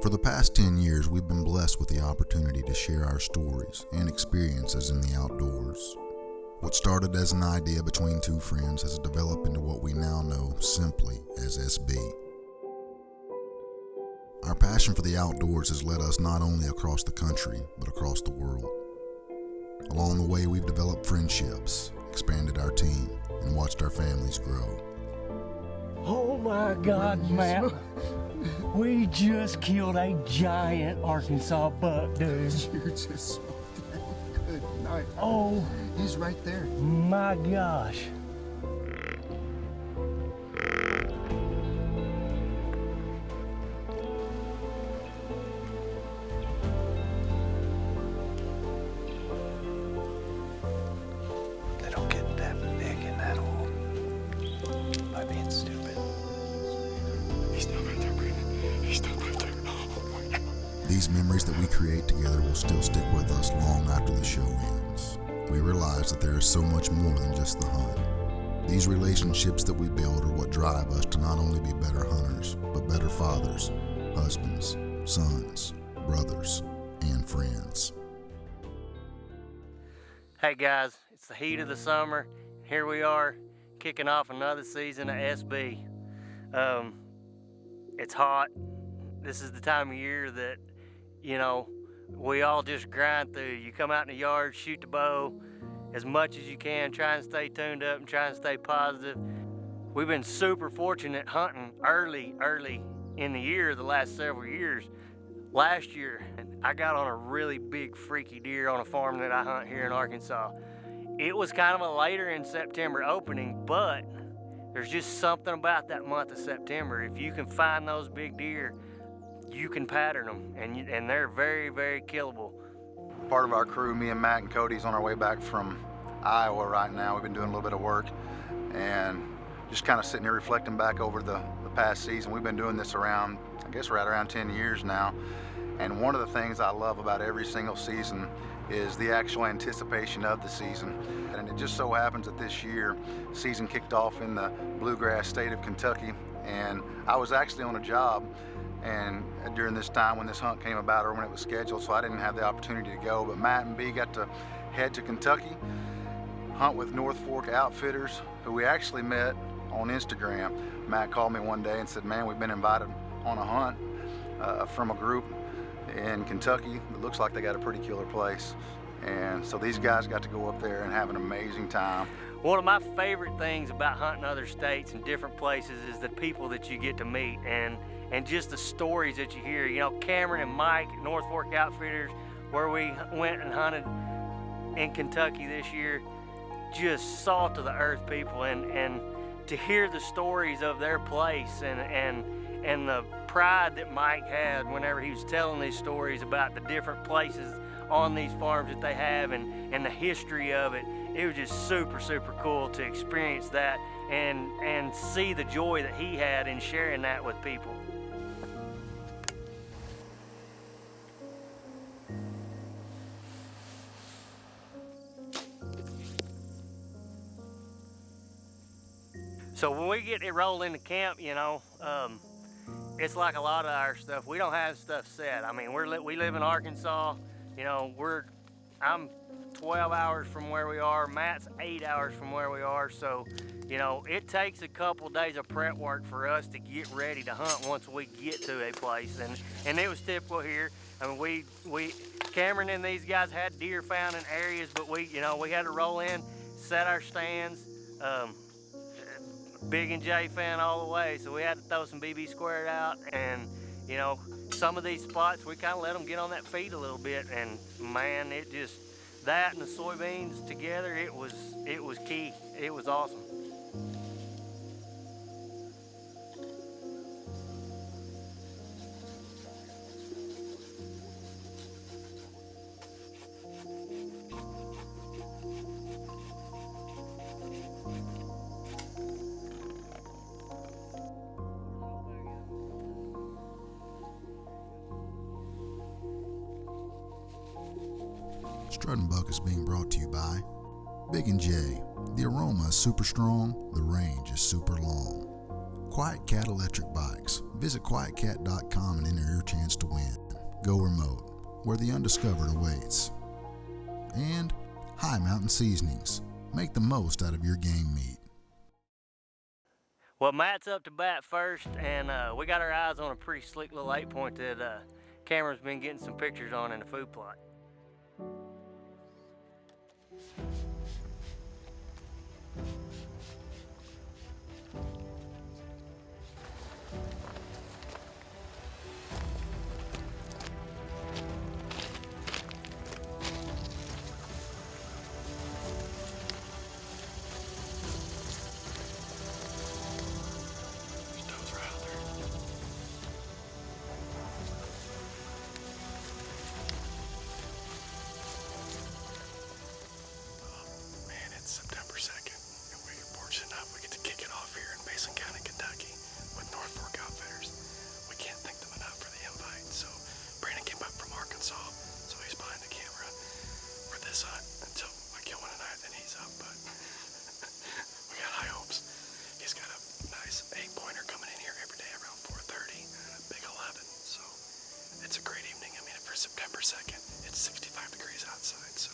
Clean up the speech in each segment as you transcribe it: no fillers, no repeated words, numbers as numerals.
For the past 10 years, we've been blessed with the opportunity to share our stories and experiences in the outdoors. What started as an idea between two friends has developed into what we now know simply as SB. Our passion for the outdoors has led us not only across the country, but across the world. Along the way, we've developed friendships, expanded our team, and watched our families grow. Oh my God, Matt. We just killed a giant Arkansas buck, dude. You're just so damn good night. Oh. He's right there. My gosh. They don't get that big in that hole by being stupid. He's not right there, Brandon. He's not right there. Oh my God. These memories that we create together will still stick with us long after the show ends. We realize that there is so much more than just the hunt. These relationships that we build are what drive us to not only be better hunters, but better fathers, husbands, sons, brothers, and friends. Hey guys, it's the heat of the summer. Here we are, kicking off another season of SB. It's hot. This is the time of year that, we all just grind through. You come out in the yard, shoot the bow as much as you can, try and stay tuned up and try and stay positive. We've been super fortunate hunting early in the year, the last several years. Last year, I got on a really big freaky deer on a farm that I hunt here in Arkansas. It was kind of a later in September opening, but there's just something about that month of September. If you can find those big deer, you can pattern them, and they're very, very killable. Part of our crew, me and Matt and Cody's on our way back from Iowa right now. We've been doing a little bit of work and just kind of sitting here reflecting back over the past season. We've been doing this around, I guess right around 10 years now. And one of the things I love about every single season is the actual anticipation of the season. And it just so happens that this year, season kicked off in the bluegrass state of Kentucky. And I was actually on a job and during this time when this hunt came about or when it was scheduled, so I didn't have the opportunity to go. But Matt and B got to head to Kentucky, hunt with North Fork Outfitters, who we actually met on Instagram. Matt called me one day and said, man, we've been invited on a hunt from a group in Kentucky. It looks like they got a pretty killer place. And so these guys got to go up there and have an amazing time. One of my favorite things about hunting other states and different places is the people that you get to meet and just the stories that you hear. Cameron and Mike at North Fork Outfitters, where we went and hunted in Kentucky this year, just salt of the earth people, and to hear the stories of their place and the pride that Mike had whenever he was telling these stories about the different places on these farms that they have and the history of it. It was just super, super cool to experience that and see the joy that he had in sharing that with people. So when we get it rolled into camp, it's like a lot of our stuff. We don't have stuff set. I mean, we live in Arkansas. I'm 12 hours from where we are. Matt's 8 hours from where we are. So, it takes a couple days of prep work for us to get ready to hunt once we get to a place. And it was typical here. I mean, Cameron and these guys had deer found in areas, but we had to roll in, set our stands. Big and J fan all the way, so we had to throw some BB squared out, and some of these spots we kind of let them get on that feed a little bit, and man, that and the soybeans together, it was key. It was awesome. Struttinbuck is being brought to you by Big and J. The aroma is super strong, the range is super long. Quiet Cat electric bikes. Visit quietcat.com and enter your chance to win. Go remote, where the undiscovered awaits. And High Mountain Seasonings. Make the most out of your game meat. Well, Matt's up to bat first, and we got our eyes on a pretty slick little 8-point that Cameron's been getting some pictures on in the food plot. September 2nd. It's 65 degrees outside, so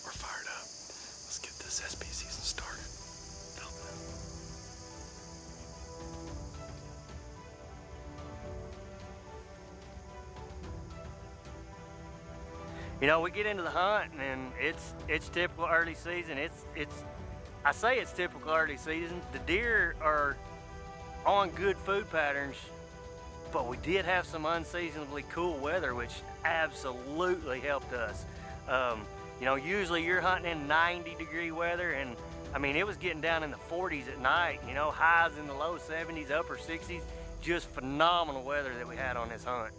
we're fired up. Let's get this SB season started. You know, we get into the hunt, and it's typical early season. I say it's typical early season. The deer are on good food patterns, but we did have some unseasonably cool weather, which absolutely helped us. You know, usually you're hunting in 90-degree weather, and I mean, it was getting down in the 40s at night, you know, highs in the low 70s, upper 60s, just phenomenal weather that we had on this hunt.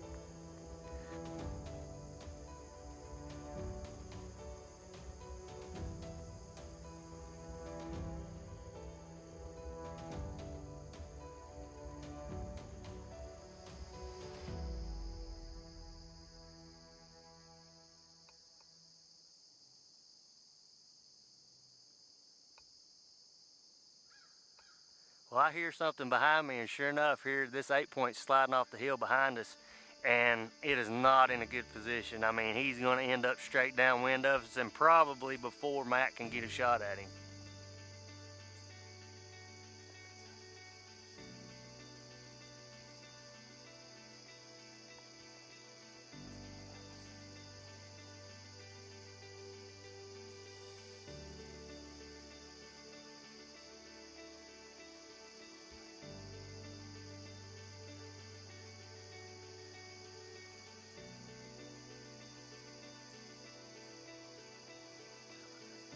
Well, I hear something behind me, and sure enough, here this 8-point sliding off the hill behind us, and it is not in a good position. I mean, he's going to end up straight downwind of us, and probably before Matt can get a shot at him.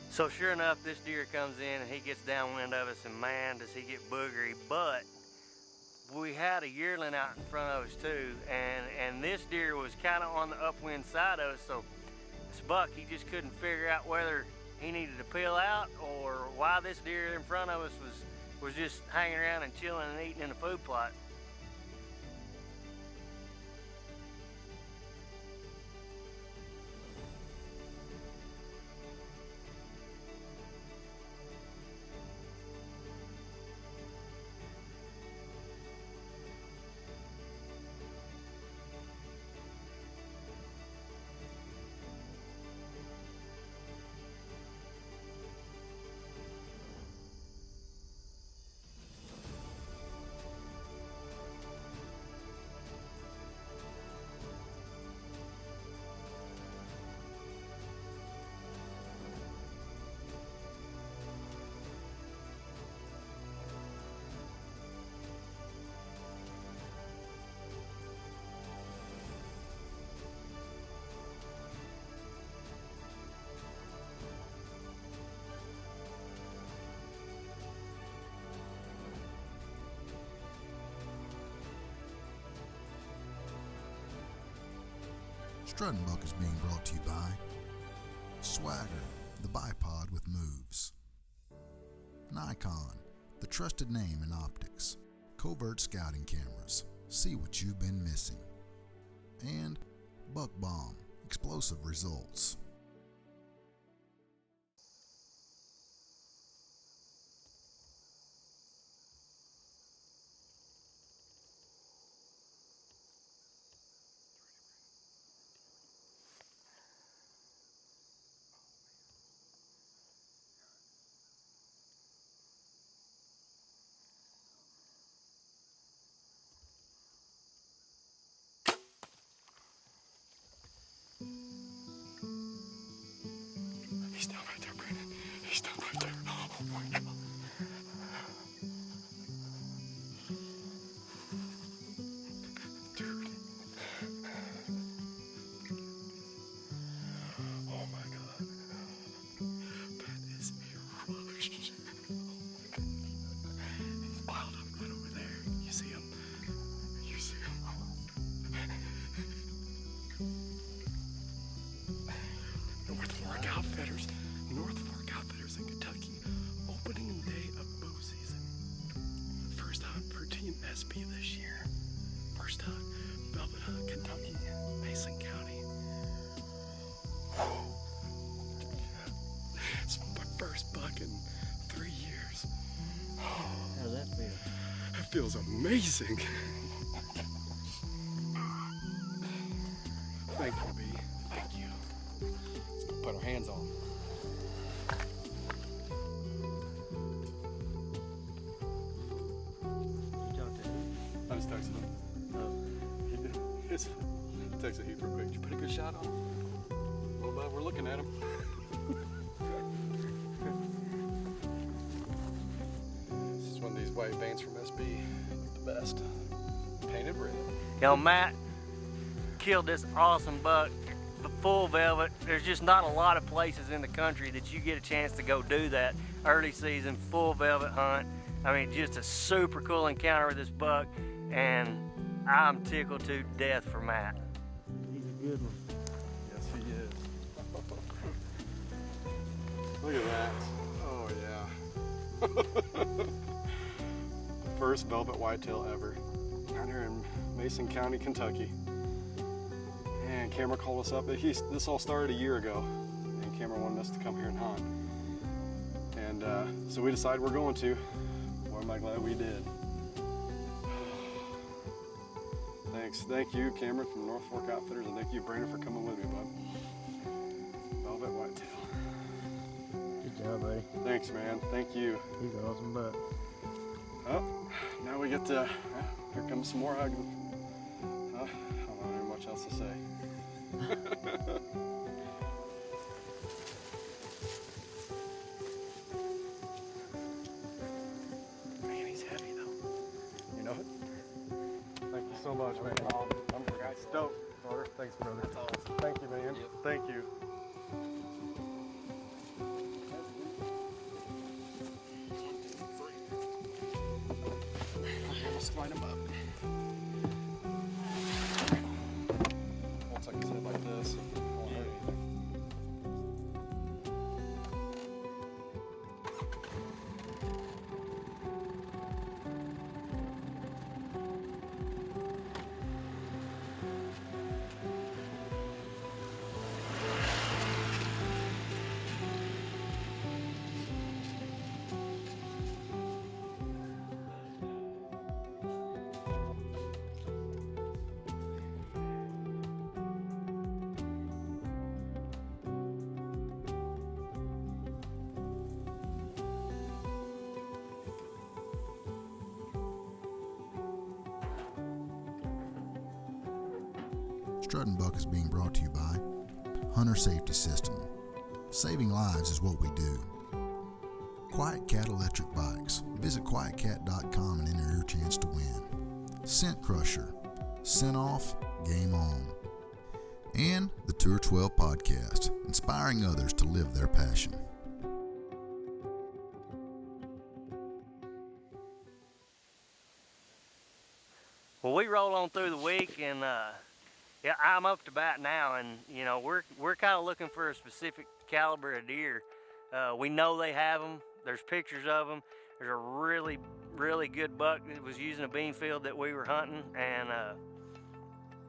So sure enough, this deer comes in and he gets downwind of us, and man, does he get boogery. But we had a yearling out in front of us too, and this deer was kind of on the upwind side of us, so this buck, he just couldn't figure out whether he needed to peel out or why this deer in front of us was just hanging around and chilling and eating in the food plot. Struttinbuck is being brought to you by Swagger, the bipod with moves. Nikon, the trusted name in optics. Covert scouting cameras. See what you've been missing. And Buck Bomb, explosive results. Team SB this year. First hunt, Velvet Hunt, Kentucky, Mason County. It's my first buck in 3 years. How's that feel? It feels amazing. Thank you, B. Thank you. Let's go put our hands on. You talked to him? I just texted him. Oh. It's texted Heath real quick. Did you put a good shot on? Well, bud, we're looking at him. This is one of these white veins from SB. The best. Painted red. You know, Matt killed this awesome buck, the full velvet. There's just not a lot of places in the country that you get a chance to go do that early season full velvet hunt. I mean, just a super cool encounter with this buck, and I'm tickled to death for Matt. He's a good one. Yes, he is. Look at that. Oh, yeah. First velvet whitetail ever. Down here in Mason County, Kentucky. And Cameron called us up. This all started a year ago, and Cameron wanted us to come here and hunt. And so we decided we're going to. Boy, am I glad we did. Thanks. Thank you, Cameron from North Fork Outfitters, and thank you, Brandon, for coming with me, bud. Velvet whitetail. Good job, buddy. Thanks, man. Thank you. He's an awesome buck. Oh, now we get to, here comes some more hugging. I don't have much else to say. Man, he's heavy though. You know it? Thank you so much, man. I'm stoked, brother. Thanks, brother. That's awesome. Thank you, man. Yep. Thank you. Slide him up. Once I can sit like this, it won't hurt anything. Struttinbuck is being brought to you by Hunter Safety System. Saving lives is what we do. Quiet Cat Electric Bikes. Visit quietcat.com and enter your chance to win. Scent Crusher. Scent off, game on. And the Tour 12 podcast, inspiring others to live their passion. Well, we roll on through the week, and yeah, I'm up to bat now, and you know we're kind of looking for a specific caliber of deer. We know they have them. There's pictures of them. There's a really good buck that was using a bean field that we were hunting, and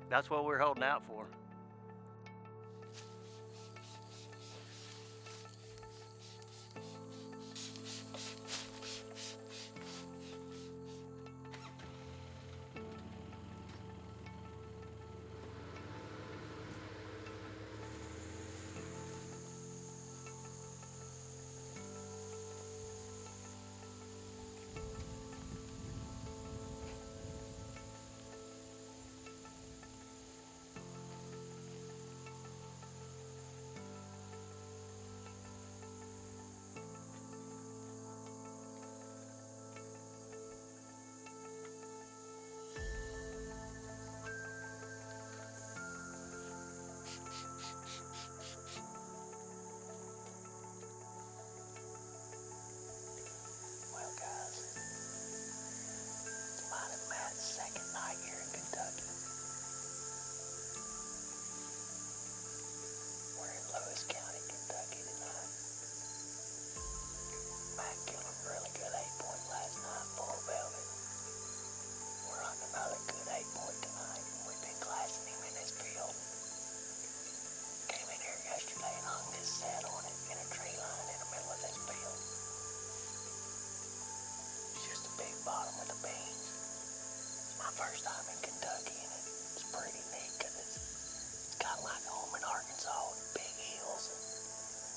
that's what we're holding out for. I'm in Kentucky, and it's pretty neat because it's kind of like home in Arkansas with big hills,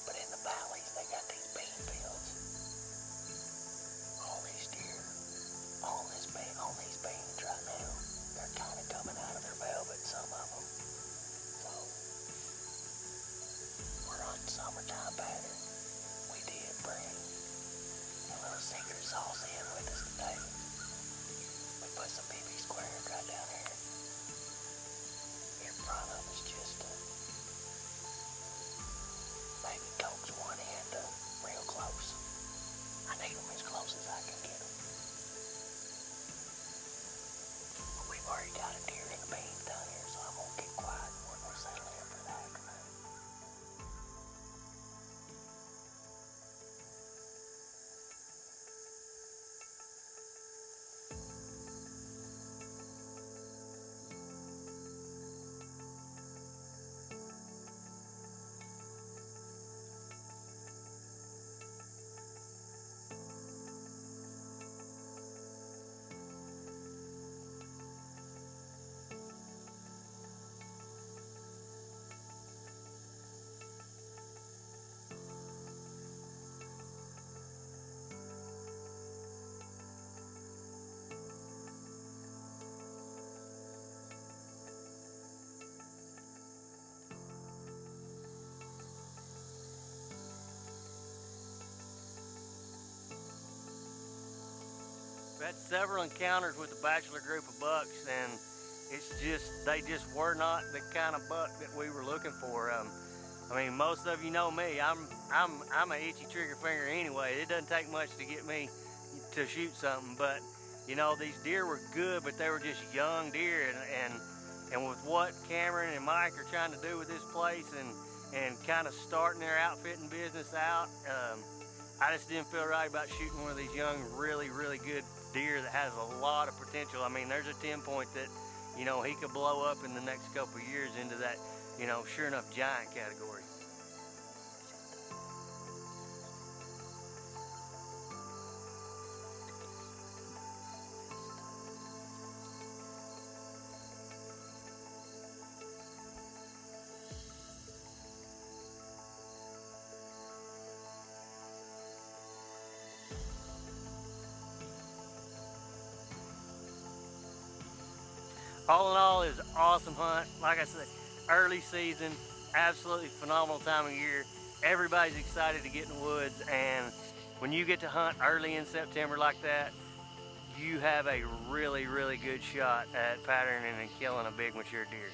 but in the valleys they got these bean fields. All these deer, on these beans right now, they're kind of coming out of their velvet, some of them. So we're on summertime pattern. We did bring a little secret sauce in with us today. We put some BB squares right down here. In front of us just to maybe coax one in real close. I need them as close as I can get them. But we've already got a deer in the beans down here, so I'm gonna get quiet and we're settling in for the afternoon. We had several encounters with the bachelor group of bucks, and they just were not the kind of buck that we were looking for. I mean, most of you know me. I'm an itchy trigger finger anyway. It doesn't take much to get me to shoot something. But you know, these deer were good, but they were just young deer, and with what Cameron and Mike are trying to do with this place, and kind of starting their outfitting business out, I just didn't feel right about shooting one of these young, really, really good deer that has a lot of potential. I mean, there's a 10-point that, you know, he could blow up in the next couple of years into that, you know, sure enough giant category. All in all, it was an awesome hunt. Like I said, early season, absolutely phenomenal time of year. Everybody's excited to get in the woods, and when you get to hunt early in September like that, you have a really, really good shot at patterning and killing a big mature deer.